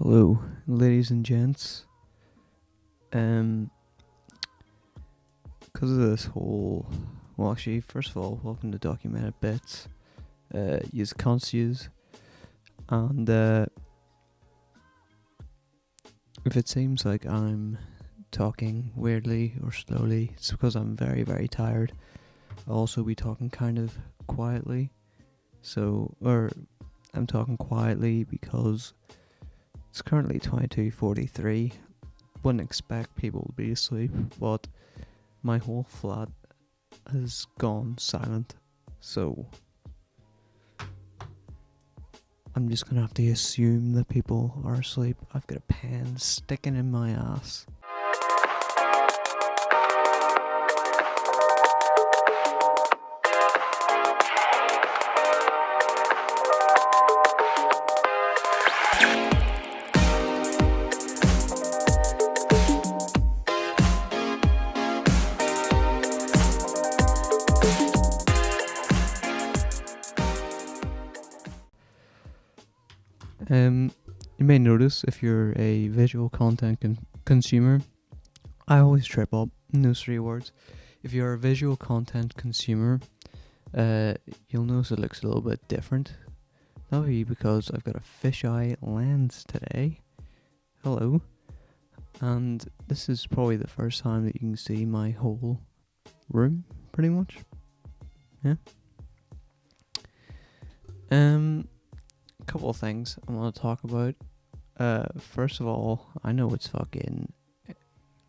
Hello, ladies and gents. Because of this whole, well, actually, first of all, welcome to Documented Bits. Use conscious, and if it seems like I'm talking weirdly or slowly, it's because I'm very, very tired. I'll also be talking kind of quietly, or I'm talking quietly because it's currently 22:43. Wouldn't expect people to be asleep, but my whole flat has gone silent, so I'm just gonna have to assume that people are asleep. I've got a pen sticking in my ass. You may notice if you're a visual content consumer, I always trip up in those three words. If you're a visual content consumer, you'll notice it looks a little bit different. That'll be because I've got a fisheye lens today. Hello. And this is probably the first time that you can see my whole room, pretty much. Yeah. Couple of things I want to talk about. First of all, I know it's fucking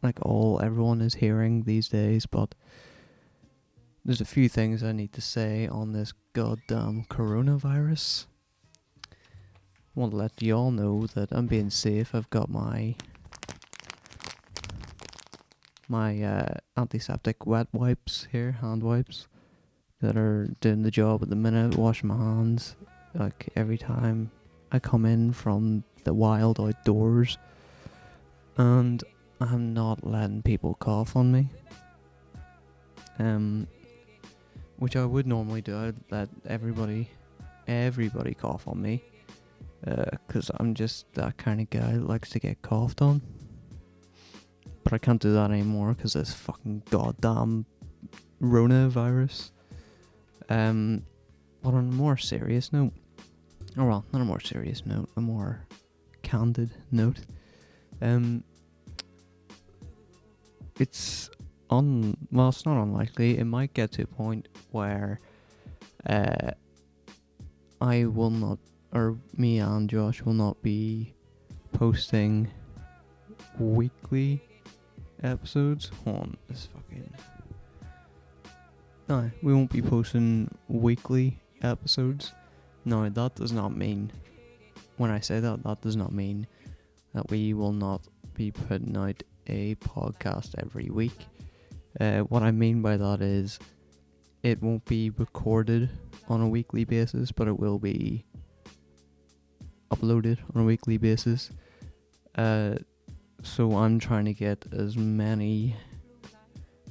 like everyone is hearing these days, but there's a few things I need to say on this goddamn coronavirus. I want to let y'all know that I'm being safe. I've got my antiseptic wet wipes here, hand wipes, that are doing the job at the minute, washing my hands like every time I come in from the wild outdoors, and I'm not letting people cough on me, which I would normally do. I'd let everybody cough on me, because I'm just that kind of guy that likes to get coughed on. But I can't do that anymore because this fucking goddamn Rona virus. But on a more serious note, or well, not a more serious note, a more candid note, it's not unlikely. It might get to a point where I will not, or me and Josh will not be posting weekly episodes on this fucking... No, we won't be posting weekly episodes. No, that does not mean, when I say that, that does not mean that we will not be putting out a podcast every week. What I mean by that is, it won't be recorded on a weekly basis, but it will be uploaded on a weekly basis. So I'm trying to get as many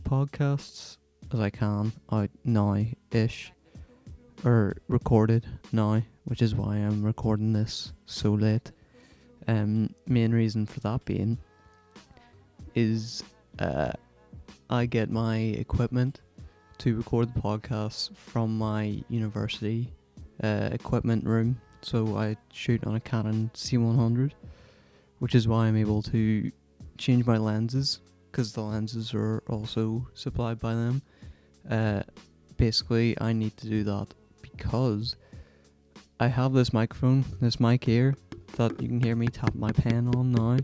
podcasts as I can out now-ish, or recorded now, which is why I'm recording this so late. Main reason for that being is I get my equipment to record the podcasts from my university equipment room, so I shoot on a Canon C100, which is why I'm able to change my lenses, because the lenses are also supplied by them. Basically, I need to do that because I have this microphone, this mic here, that you can hear me tap my pen on now.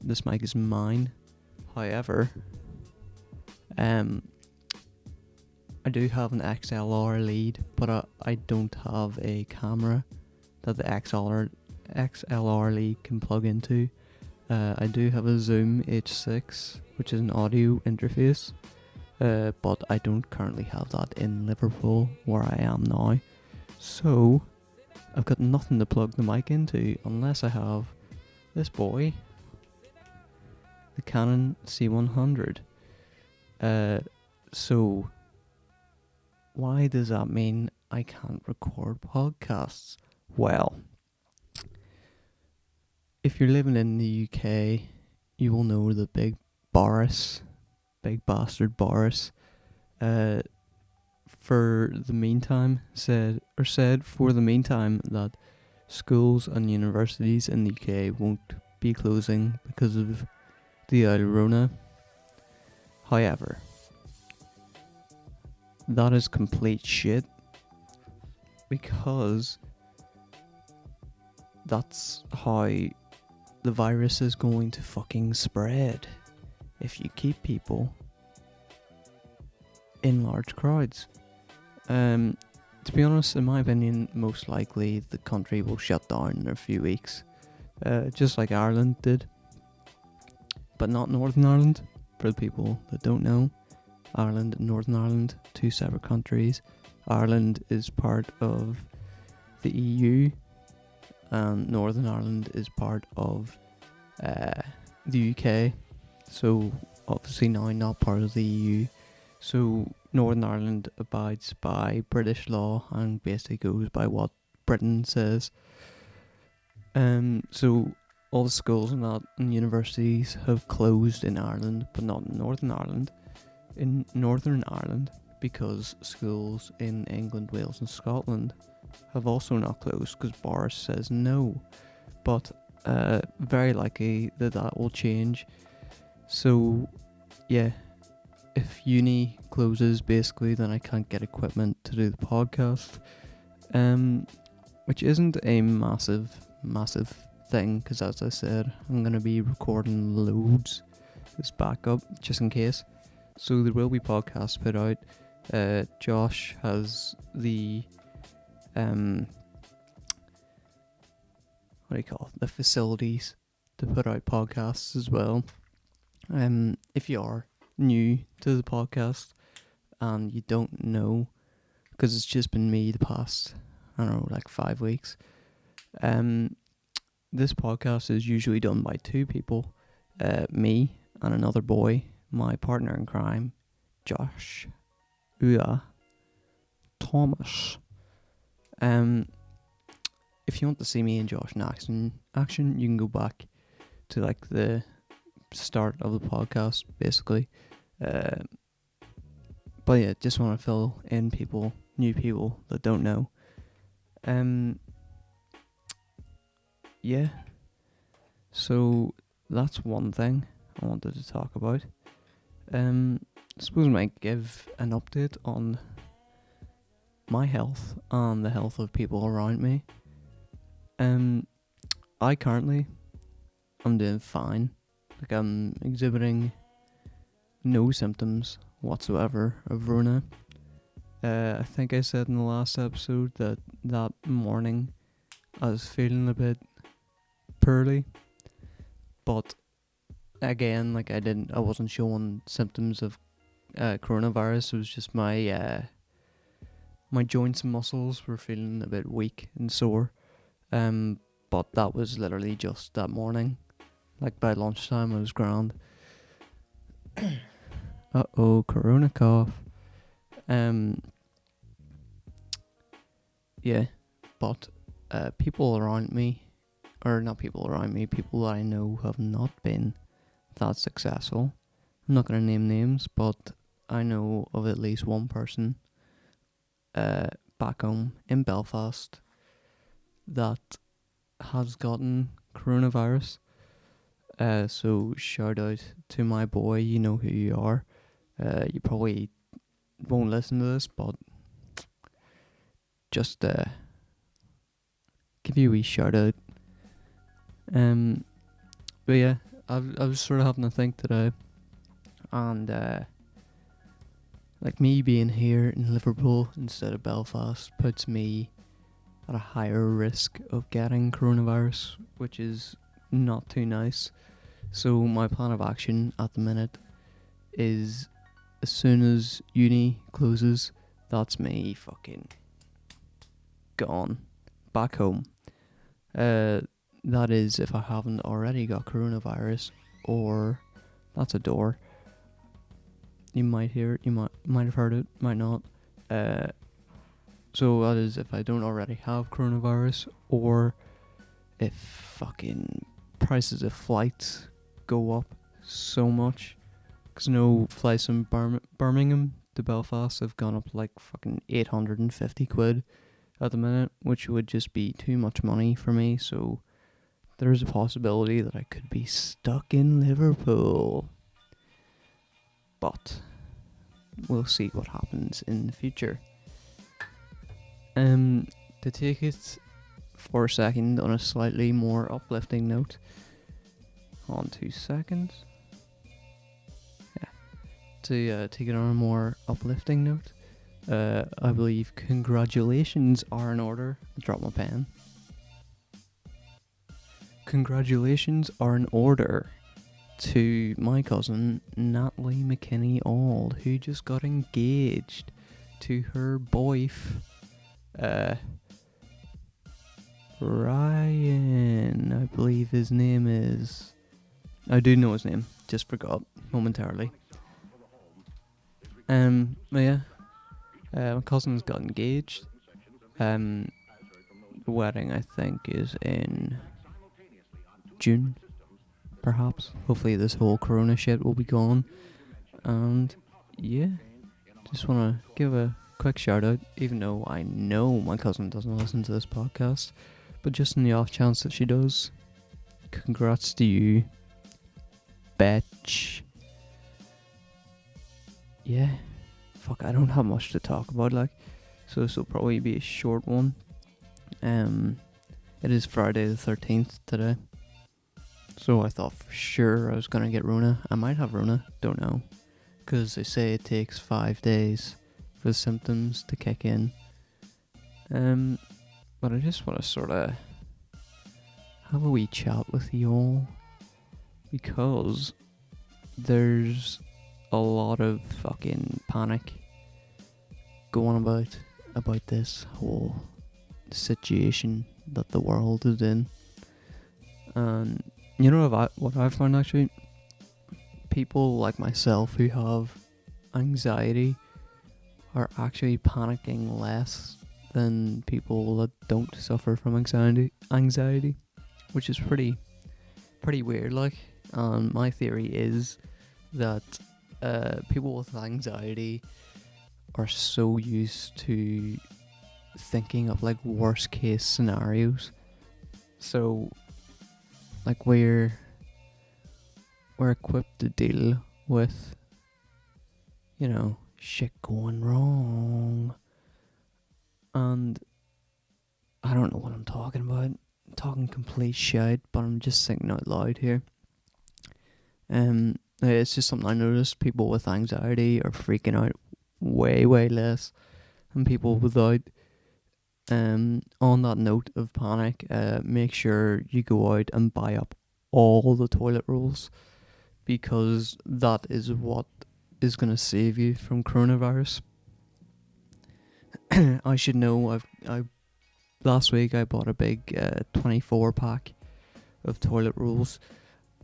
This mic is mine. However, I do have an XLR lead, but I don't have a camera that the XLR lead can plug into. I do have a Zoom H6, which is an audio interface, but I don't currently have that in Liverpool, where I am now. So I've got nothing to plug the mic into unless I have this boy, the Canon C100. So why does that mean I can't record podcasts? Well, if you're living in the UK, you will know the big bastard Boris, uh, said for the meantime that schools and universities in the UK won't be closing because of the Rona. However, that is complete shit, because that's how the virus is going to fucking spread if you keep people in large crowds. To be honest, in my opinion, most likely the country will shut down in a few weeks, just like Ireland did, but not Northern Ireland. For the people that don't know, Ireland and Northern Ireland, two separate countries. Ireland is part of the EU, and Northern Ireland is part of the UK. So obviously now not part of the EU. So Northern Ireland abides by British law and basically goes by what Britain says. So all the schools and universities have closed in Ireland, but not in Northern Ireland. In Northern Ireland, because schools in England, Wales and Scotland have also not closed because Boris says no. But very likely that will change. So yeah, if uni closes basically, then I can't get equipment to do the podcast, which isn't a massive thing, because as I said, I'm going to be recording loads as backup just in case. So there will be podcasts put out. Josh has the the facilities to put out podcasts as well. If you are new to the podcast and you don't know, because it's just been me the past, 5 weeks, this podcast is usually done by two people, me and another boy, my partner in crime, Josh Thomas. If you want to see me and Josh in action, you can go back to the start of the podcast, basically. But yeah, just want to fill in new people that don't know. Yeah. So that's one thing I wanted to talk about. I suppose I might give an update on my health and the health of people around me. I currently am doing fine. I'm exhibiting no symptoms whatsoever of Rona. I think I said in the last episode that morning I was feeling a bit poorly, but again, I wasn't showing symptoms of coronavirus. It was just my joints and muscles were feeling a bit weak and sore. But that was literally just that morning. By lunchtime, I was grand. Corona cough. Yeah, but people around me, or not people around me, people that I know have not been that successful. I'm not going to name names, but I know of at least one person back home in Belfast that has gotten coronavirus. So shout out to my boy, you know who you are. You probably won't listen to this, but just give you a wee shout out. But yeah, I was sort of having to think today, and me being here in Liverpool instead of Belfast puts me at a higher risk of getting coronavirus, which is not too nice. So my plan of action at the minute is, as soon as uni closes, that's me fucking gone back home. That is if I haven't already got coronavirus, or that's a door. You might hear it, you might have heard it, might not. So that is if I don't already have coronavirus, or if fucking prices of flights go up so much. Because no flights from Birmingham to Belfast have gone up like fucking 850 quid at the minute, which would just be too much money for me. So there's a possibility that I could be stuck in Liverpool. But we'll see what happens in the future. To take it for a second on a slightly more uplifting note. Hold on 2 seconds. Yeah. To take it on a more uplifting note, I believe congratulations are in order. I dropped my pen. Congratulations are in order to my cousin Natalie McKinney Auld, who just got engaged to her boyf, Ryan, I believe his name is. I do know his name, just forgot momentarily. But yeah, my cousin's got engaged. The wedding, I think, is in June, perhaps. Hopefully this whole corona shit will be gone. And yeah, just want to give a quick shout out, even though I know my cousin doesn't listen to this podcast, but just in the off chance that she does, congrats to you, bitch. Yeah, fuck, I don't have much to talk about, like, so this will probably be a short one. It is Friday the 13th today, so I thought for sure I was gonna get Rona. I might have Rona, don't know, because they say it takes 5 days for the symptoms to kick in. But I just want to sort of have a wee chat with you all, because there's a lot of fucking panic going about this whole situation that the world is in. And you know what I've found, actually? People like myself who have anxiety are actually panicking less than people that don't suffer from anxiety, which is pretty weird, like. My theory is that people with anxiety are so used to thinking of like worst case scenarios, so like we're equipped to deal with, you know, shit going wrong. And I don't know what I'm talking about. I'm talking complete shit, but I'm just thinking out loud here. It's just something I noticed. People with anxiety are freaking out way less than people without. On that note of panic, make sure you go out and buy up all the toilet rolls, because that is what is going to save you from coronavirus. I should know, last week I bought a big 24 pack of toilet rolls,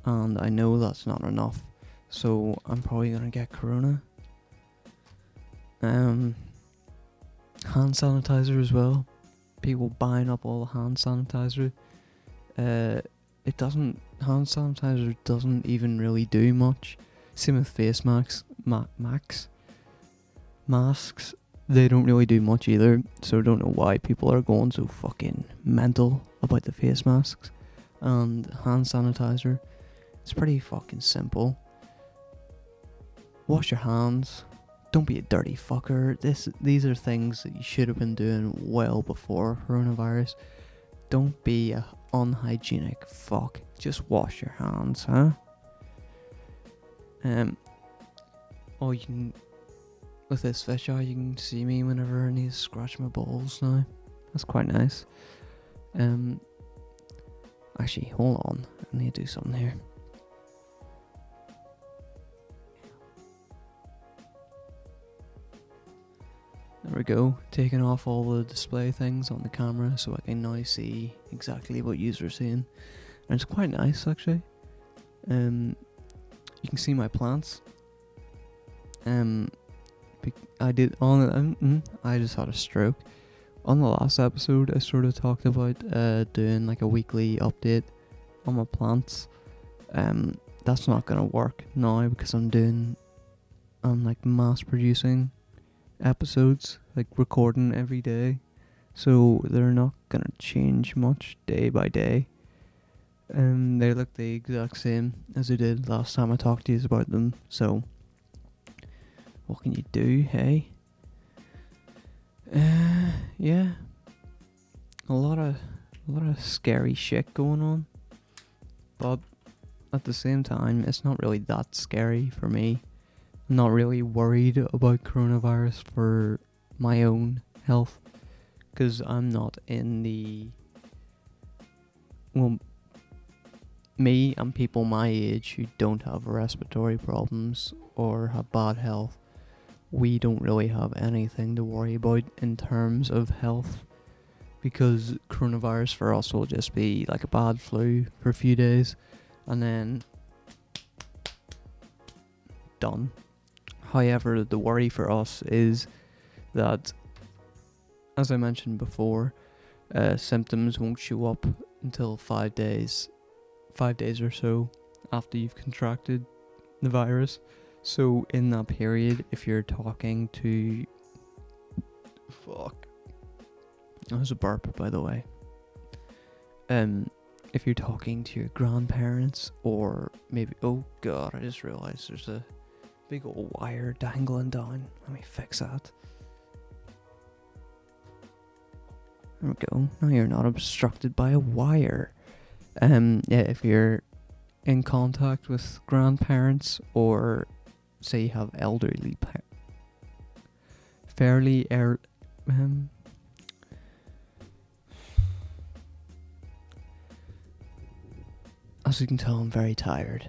and I know that's not enough, so I'm probably going to get corona. Hand sanitizer as well. People buying up all the hand sanitizer. Hand sanitizer doesn't even really do much. Same with face masks. Masks, they don't really do much either, so I don't know why people are going so fucking mental about the face masks. And hand sanitizer, it's pretty fucking simple. Wash your hands. Don't be a dirty fucker. These are things that you should have been doing well before coronavirus. Don't be a unhygienic fuck. Just wash your hands, huh? Oh, you can, with this fish eye, you can see me whenever I need to scratch my balls now. That's quite nice. Actually, hold on. I need to do something here. There we go, taking off all the display things on the camera so I can now see exactly what you're seeing. And it's quite nice, actually. You can see my plants. I just had a stroke. On the last episode, I sort of talked about doing like a weekly update on my plants. That's not gonna work now because I'm like mass producing episodes, like recording every day. So they're not gonna change much day by day. They look the exact same as they did last time I talked to you about them. So what can you do, hey? Yeah, a lot of scary shit going on, but at the same time, it's not really that scary for me. I'm not really worried about coronavirus for my own health, because I'm not in the... Well, me and people my age who don't have respiratory problems or have bad health, we don't really have anything to worry about in terms of health, because coronavirus for us will just be like a bad flu for a few days and then done. However, the worry for us is that, as I mentioned before, symptoms won't show up until 5 days or so after you've contracted the virus. So in that period, if you're talking to... Fuck. That was a burp, by the way. If you're talking to your grandparents, or maybe... Oh god, I just realised there's a big old wire dangling down. Let me fix that. There we go. Now you're not obstructed by a wire. Yeah, if you're in contact with grandparents, or say you have elderly as you can tell, I'm very tired.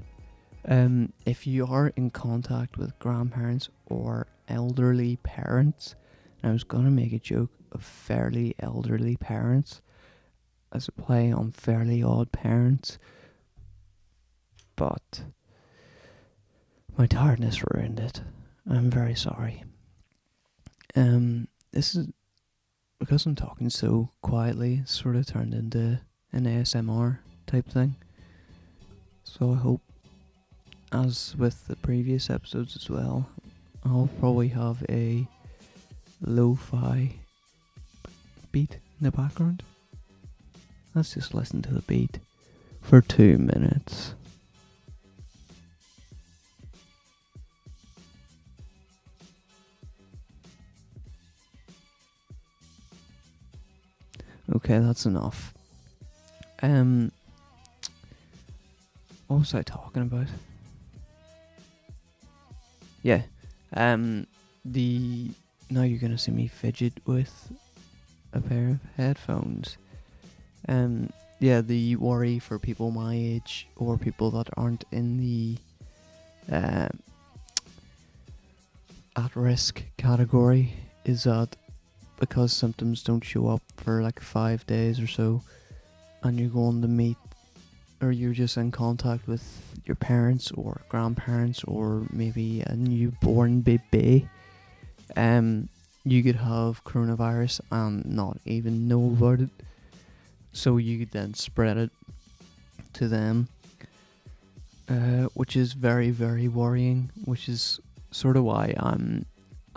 If you are in contact with grandparents or elderly parents, and I was gonna make a joke of fairly elderly parents as a play on Fairly Odd Parents, but my tiredness ruined it. I'm very sorry. This is because I'm talking so quietly, it's sort of turned into an ASMR type thing. So I hope, as with the previous episodes as well, I'll probably have a lo-fi beat in the background. Let's just listen to the beat for 2 minutes. Okay, that's enough. What was I talking about? Yeah. Now you're gonna see me fidget with a pair of headphones. Yeah, the worry for people my age or people that aren't in the at-risk category is that because symptoms don't show up for like 5 days or so, and you're going to meet, or you're just in contact with your parents or grandparents or maybe a newborn baby, you could have coronavirus and not even know about it. So you could then spread it to them, which is very, very worrying, which is sort of why I'm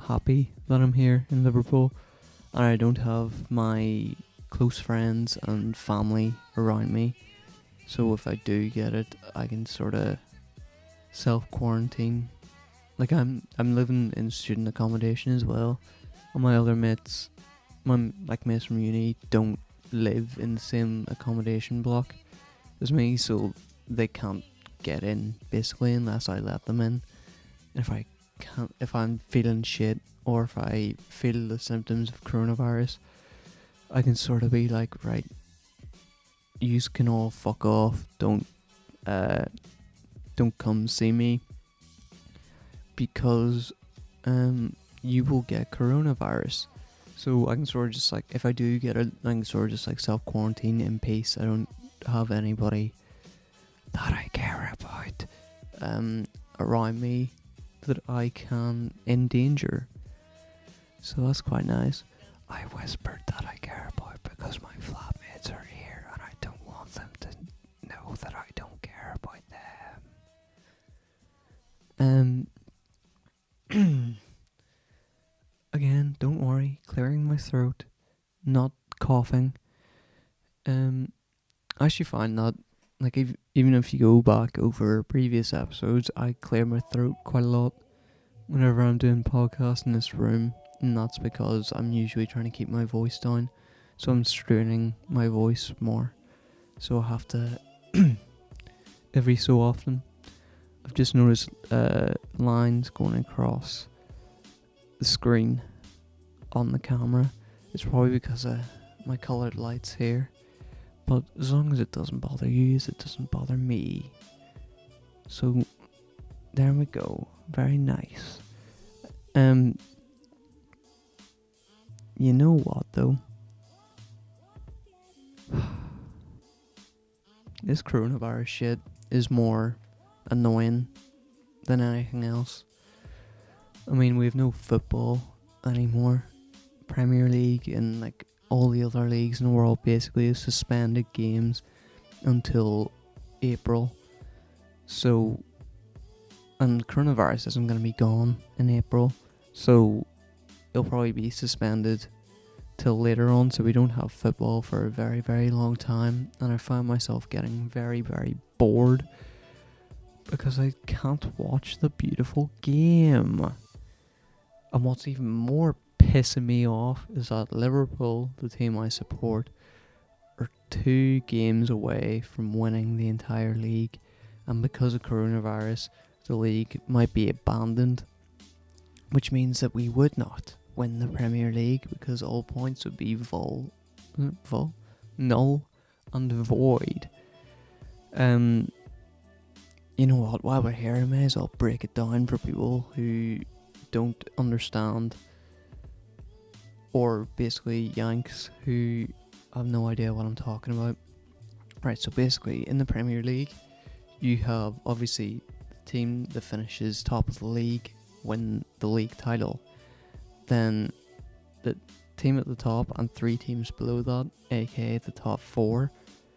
happy that I'm here in Liverpool and I don't have my close friends and family around me. So if I do get it, I can sort of self-quarantine. Like I'm living in student accommodation as well, and my other mates, mates from uni, don't live in the same accommodation block as me, so they can't get in basically unless I let them in. If I'm feeling shit or if I feel the symptoms of coronavirus, I can sort of be like, right, yous can all fuck off, don't come see me, because you will get coronavirus. So I can sort of just like, if I do get it, I can sort of just like self-quarantine in peace. I don't have anybody that I care about around me that I can endanger. So that's quite nice. I whispered that I care about because my flatmates are here and I don't want them to know know that I don't care about them. Again, don't worry, clearing my throat, not coughing. I actually find that, like, even if you go back over previous episodes, I clear my throat quite a lot whenever I'm doing podcasts in this room, and that's because I'm usually trying to keep my voice down, so I'm straining my voice more. So I have to every so often. I've just noticed lines going across the screen on the camera. It's probably because of my coloured lights here, but as long as it doesn't bother you, it doesn't bother me. So there we go. Very nice. You know what though? This coronavirus shit is more annoying than anything else. I mean, we have no football anymore. Premier League and like all the other leagues in the world basically have suspended games until April. So, and coronavirus isn't going to be gone in April, so it'll probably be suspended till later on, so we don't have football for a very, very long time. And I find myself getting very, very bored because I can't watch the beautiful game. And what's even more pissing me off is that Liverpool, the team I support, are 2 games away from winning the entire league, and because of coronavirus, the league might be abandoned, which means that we would not win the Premier League because all points would be null and void. You know what, while we're here, I may as well break it down for people who don't understand, or basically Yanks who have no idea what I'm talking about. Right, so basically in the Premier League, you have obviously the team that finishes top of the league win the league title. Then the team at the top and 3 teams below that, aka the top 4.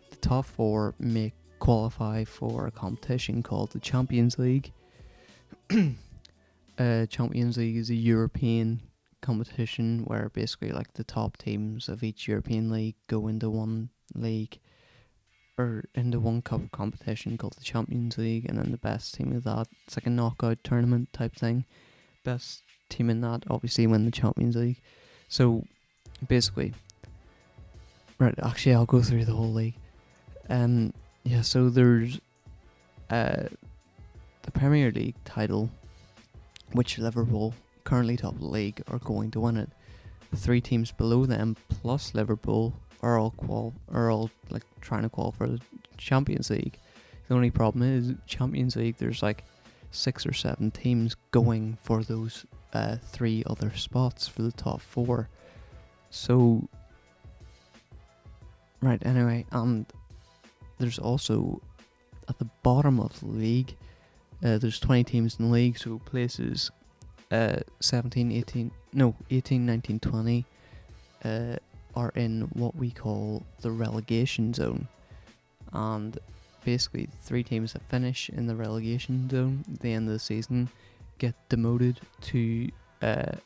The top 4 may qualify for a competition called the Champions League. Champions League is a European competition where basically like the top teams of each European league go into one league or into one cup competition called the Champions League, and then the best team of that, it's like a knockout tournament type thing. Best team in that obviously win the Champions League. So basically, right, actually I'll go through the whole league. Yeah, so there's the Premier League title, which Liverpool, currently top of the league, are going to win it. The 3 teams below them plus Liverpool are all like trying to qualify for the Champions League. The only problem is Champions League, there's like 6 or 7 teams going for those 3 other spots for the top 4. So, right, anyway, and there's also at the bottom of the league, there's 20 teams in the league, so places 17, 18, 19, 20 are in what we call the relegation zone. And basically 3 teams that finish in the relegation zone at the end of the season get demoted to the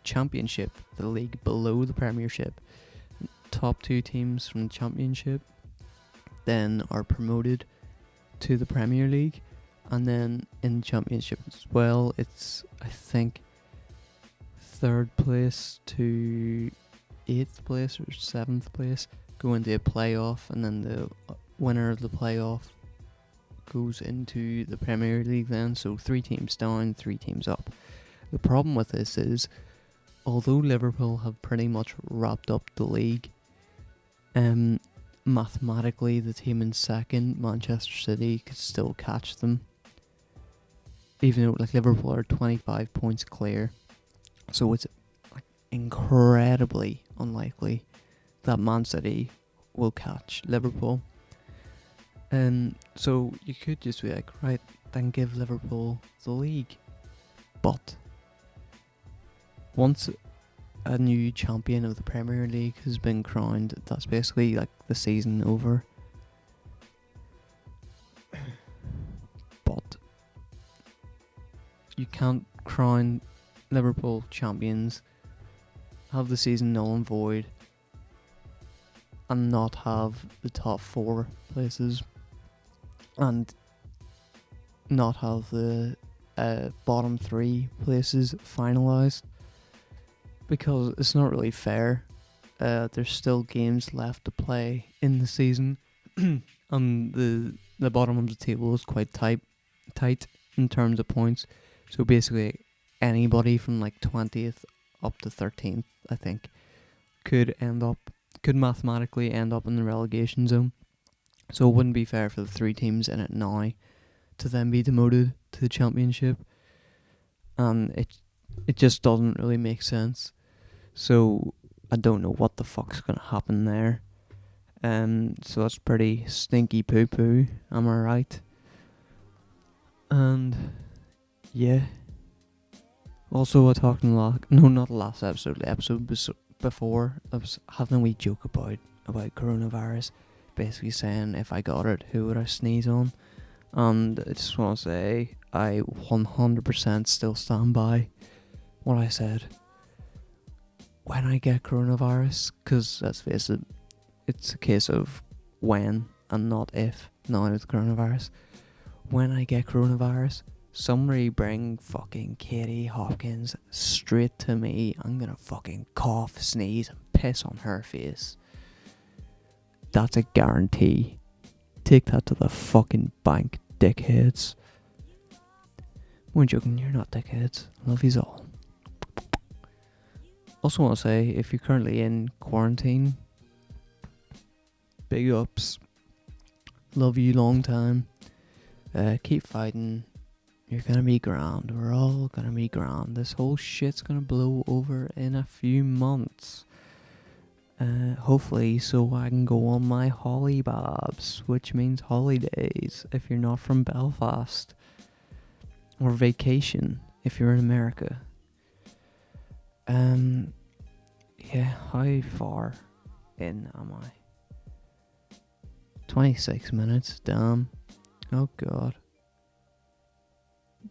Championship, the league below the Premiership. Top 2 teams from the Championship then are promoted to the Premier League, and then in the Championship as well, it's I think 3rd place to 8th place or 7th place go into a playoff, and then the winner of the playoff goes into the Premier League then. So 3 teams down, 3 teams up. The problem with this is, although Liverpool have pretty much wrapped up the league, mathematically the team in 2nd, Manchester City, could still catch them, even though like Liverpool are 25 points clear. So it's like incredibly unlikely that Man City will catch Liverpool. So you could just be like, right, then give Liverpool the league. But once a new champion of the Premier League has been crowned, that's basically like the season over. You can't crown Liverpool champions, have the season null and void, and not have the top 4 places, and not have the bottom 3 places finalised, because it's not really fair. There's still games left to play in the season, and the bottom of the table is quite tight in terms of points. So basically, anybody from like 20th up to 13th, I think, could mathematically end up in the relegation zone. So it wouldn't be fair for the 3 teams in it now to then be demoted to the championship, and it just doesn't really make sense. So I don't know what the fuck's gonna happen there. So that's pretty stinky poo poo, am I right? And yeah. Also, I talked in not the last episode, the episode before, I was having a wee joke about coronavirus, basically saying if I got it, who would I sneeze on? And I just want to say, I 100% still stand by what I said. When I get coronavirus, because let's face it, it's a case of when and not if, now with coronavirus. When I get coronavirus, somebody bring fucking Katie Hopkins straight to me. I'm gonna fucking cough, sneeze, and piss on her face. That's a guarantee. Take that to the fucking bank, dickheads. We're joking, you're not dickheads. Love yous all. Also want to say, if you're currently in quarantine, big ups. Love you long time. Keep fighting. You're gonna be grand. We're all gonna be grand. This whole shit's gonna blow over in a few months. Hopefully, so I can go on my hollybobs, which means holidays if you're not from Belfast, or vacation if you're in America. Yeah, how far in am I? 26 minutes, damn. Oh god.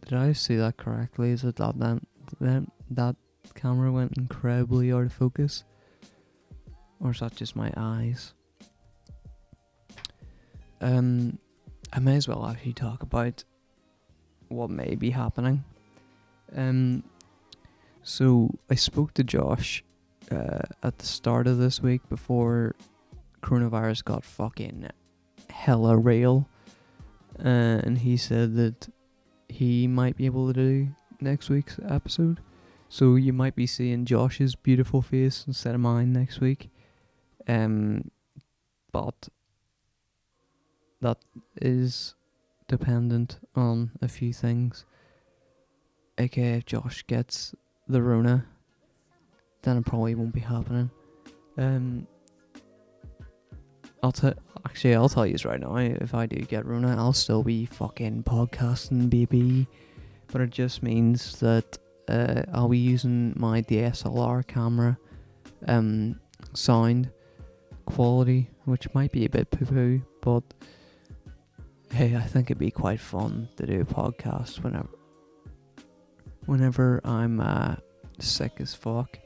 Did I see that correctly? Is it that camera went incredibly out of focus? Or is that just my eyes? I may as well actually talk about what may be happening. So I spoke to Josh at the start of this week before coronavirus got fucking hella real, and he said that he might be able to do next week's episode. So you might be seeing Josh's beautiful face instead of mine next week. But that is dependent on a few things. aka if Josh gets the Rona, then it probably won't be happening. I'll tell you right now, if I do get Rona, I'll still be fucking podcasting, baby. But it just means that I'll be using my DSLR camera sound quality, which might be a bit poo-poo, but hey, I think it'd be quite fun to do a podcast whenever I'm sick as fuck.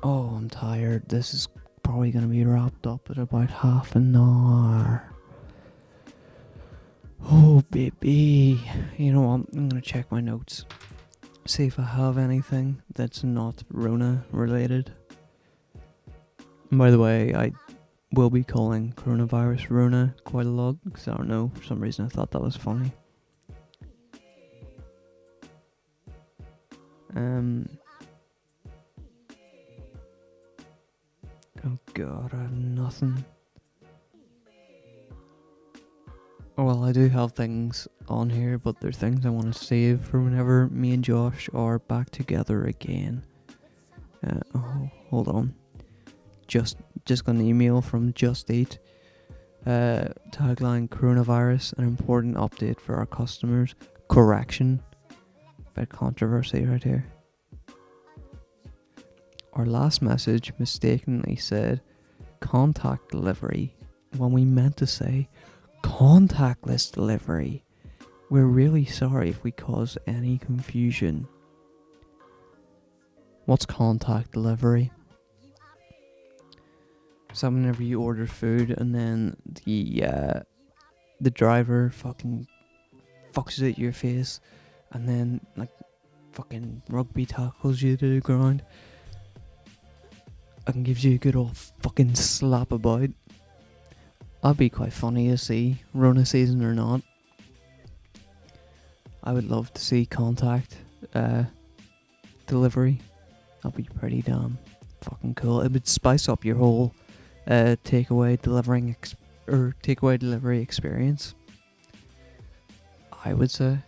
Oh, I'm tired. This is probably going to be wrapped up at about half an hour. Oh, baby. You know what? I'm going to check my notes. See if I have anything that's not Rona related. And by the way, I will be calling coronavirus Rona quite a lot, because I don't know, for some reason I thought that was funny. Oh god, I have nothing. Oh well, I do have things on here, but they're things I want to save for whenever me and Josh are back together again. Hold on. Just got an email from Just Eat. Tagline: coronavirus, an important update for our customers. Correction. Bit controversy right here. Our last message mistakenly said contact delivery when we meant to say contactless delivery. we're really sorry if we cause any confusion. What's contact delivery? So whenever you order food and then the driver fucking fucks it at your face and then like fucking rugby tackles you to the ground and gives you a good old fucking slap about. That'd be quite funny to see, Rona season or not. I would love to see contact delivery. That'd be pretty damn fucking cool. It would spice up your whole takeaway delivery experience, I would say.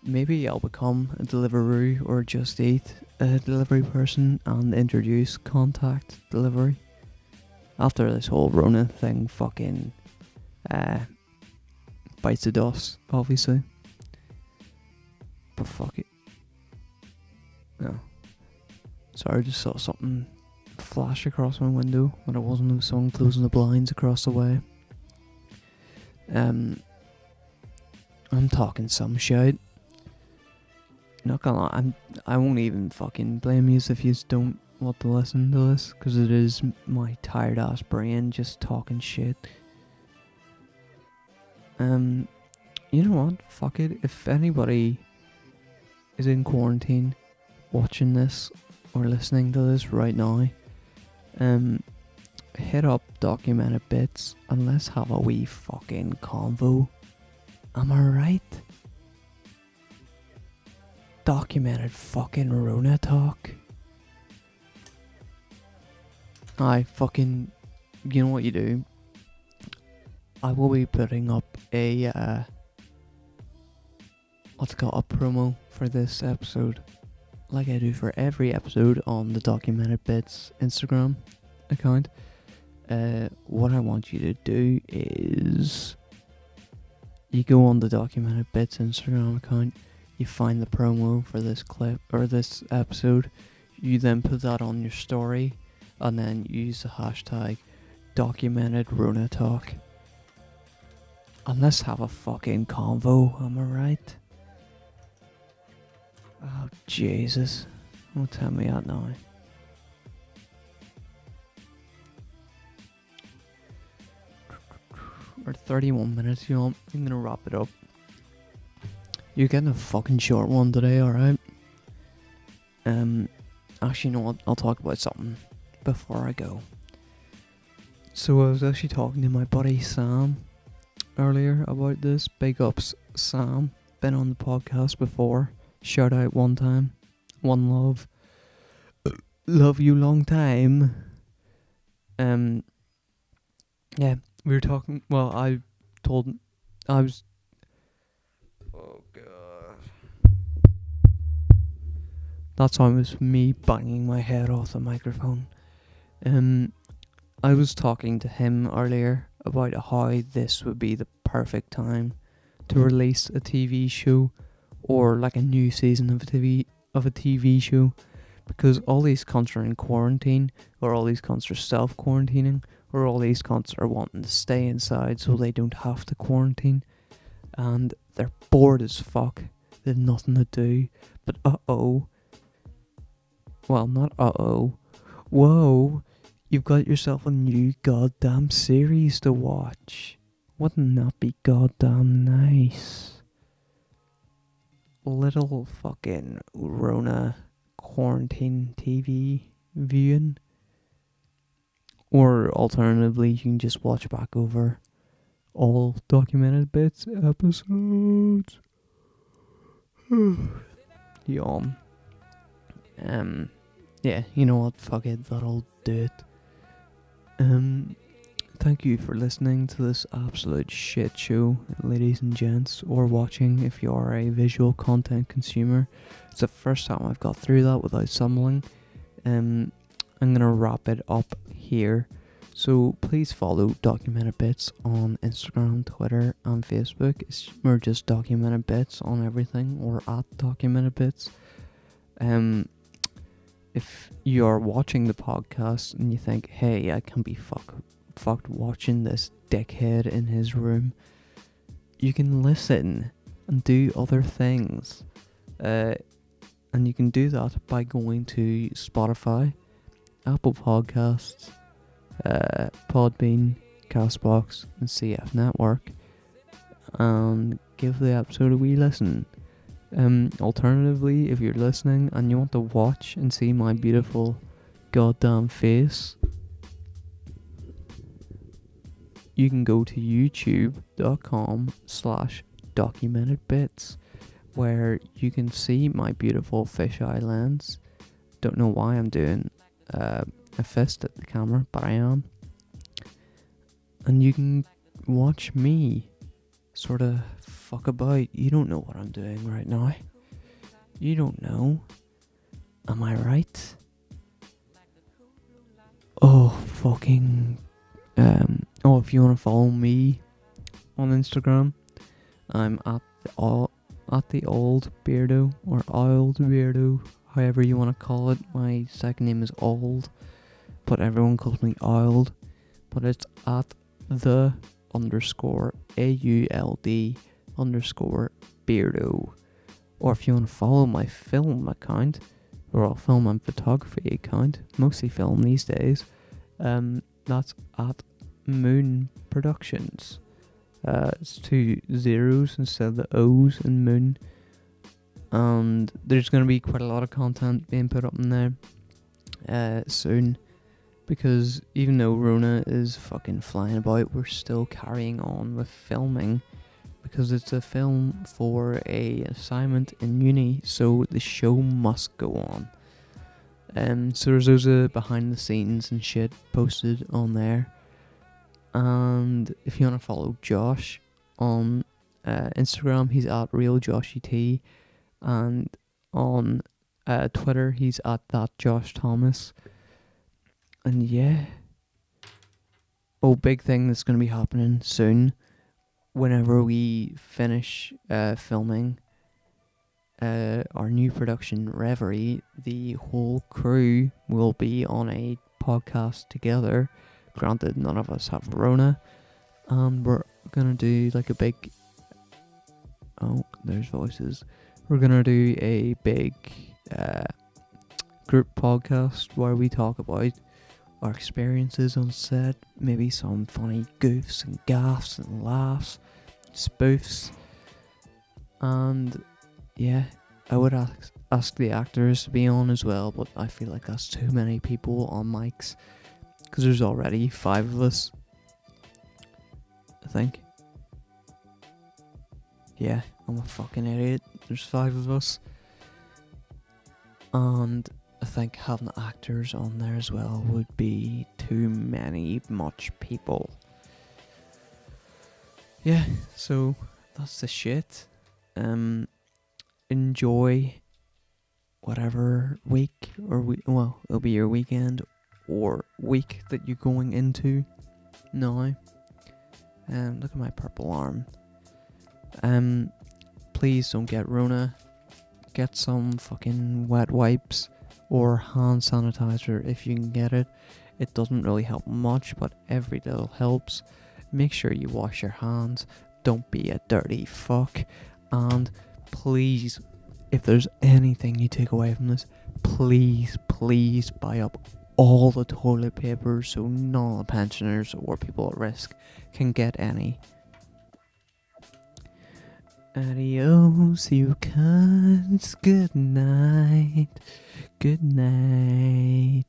Maybe I'll become a Deliveroo or Just Eat delivery person and introduce contact delivery after this whole Rona thing fucking bites the dust, obviously. But fuck it. No. Sorry, I just saw something flash across my window, but it wasn't someone closing the blinds across the way. I'm talking some shit. Not gonna lie, I won't even fucking blame you if you don't want to listen to this, because it is my tired ass brain just talking shit. You know what? Fuck it. If anybody is in quarantine watching this or listening to this right now, hit up Documented Bits and let's have a wee fucking convo. Am I right? Documented fucking Rona talk. I fucking, you know what you do? I will be putting up a what's it called, a promo for this episode, like I do for every episode on the Documented Bits Instagram account. What I want you to do is you go on the Documented Bits Instagram account, you find the promo for this clip or this episode, you then put that on your story, and then use the hashtag Documented Rona Talk. And let's have a fucking convo, am I right? Oh, Jesus. What time are we at now? We're 31 minutes, you know. I'm gonna wrap it up. You're getting a fucking short one today, alright? Actually, you know what? I'll talk about something before I go. So I was actually talking to my buddy Sam earlier about this. Big ups, Sam. Been on the podcast before. Shout out one time. One love. Love you long time. Yeah, we were talking. Well, I was. Oh god. That time was me banging my head off the microphone. I was talking to him earlier about how this would be the perfect time to release a TV show, or like a new season of a TV show, because all these cunts are in quarantine, or all these cunts are self-quarantining, or all these cunts are wanting to stay inside so they don't have to quarantine, and they're bored as fuck. They've nothing to do. But well, not whoa, you've got yourself a new goddamn series to watch. Wouldn't that be goddamn nice? Little fucking Rona quarantine TV viewing. Or alternatively, you can just watch back over all Documented Bits episodes. Yawn. Yeah, you know what? Fuck it, that'll do it. Thank you for listening to this absolute shit show, ladies and gents, or watching if you are a visual content consumer. It's the first time I've got through that without stumbling. I'm gonna wrap it up here. So please follow Documented Bits on Instagram, Twitter, and Facebook. We're just Documented Bits on everything, or at Documented Bits. If you're watching the podcast and you think, hey, I can't be fucked watching this dickhead in his room, you can listen and do other things. And you can do that by going to Spotify, Apple Podcasts, Podbean, Castbox, and CF Network, and give the episode a wee listen. Alternatively, if you're listening and you want to watch and see my beautiful goddamn face, you can go to youtube.com/documentedbits, where you can see my beautiful fisheye lens. Don't know why I'm doing a fist at the camera, but I am. And you can watch me sort of fuck about. You don't know what I'm doing right now. You don't know. Am I right? Oh, fucking... if you want to follow me on Instagram, I'm at the old beardo, or oiled beardo, however you want to call it. My second name is Old, but everyone calls me Oiled. But it's at the _AULD_beardo. Or if you want to follow my film account, or film and photography account, mostly film these days, that's at Moon Productions. It's 2 zeros instead of the O's in Moon. And there's going to be quite a lot of content being put up in there soon, because even though Rona is fucking flying about, we're still carrying on with filming, because it's a film for a assignment in uni, so the show must go on. So there's those behind the scenes and shit posted on there. And if you want to follow Josh on Instagram, he's at RealJoshyT, and on Twitter he's at ThatJoshThomas. And yeah, big thing that's going to be happening soon, whenever we finish filming our new production Reverie, the whole crew will be on a podcast together. Granted, none of us have Rona, and we're gonna do like a big... Oh, there's voices. We're gonna do a big group podcast where we talk about our experiences on set, maybe some funny goofs and gaffs and laughs, spoofs, and yeah, I would ask the actors to be on as well, but I feel like that's too many people on mics, because there's already 5 of us, I think. Yeah, I'm a fucking idiot. There's 5 of us. And I think having actors on there as well would be too much people. Yeah, so that's the shit. Enjoy whatever week it'll be your weekend or week that you're going into now. Look at my purple arm. Please don't get Rona. Get some fucking wet wipes or hand sanitizer if you can get it. It doesn't really help much, but every little helps. Make sure you wash your hands. Don't be a dirty fuck. And please, if there's anything you take away from this, please buy up all the toilet paper so none of the pensioners or people at risk can get any. Adios, you cunts. Good night. Good night.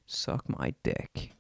Suck my dick.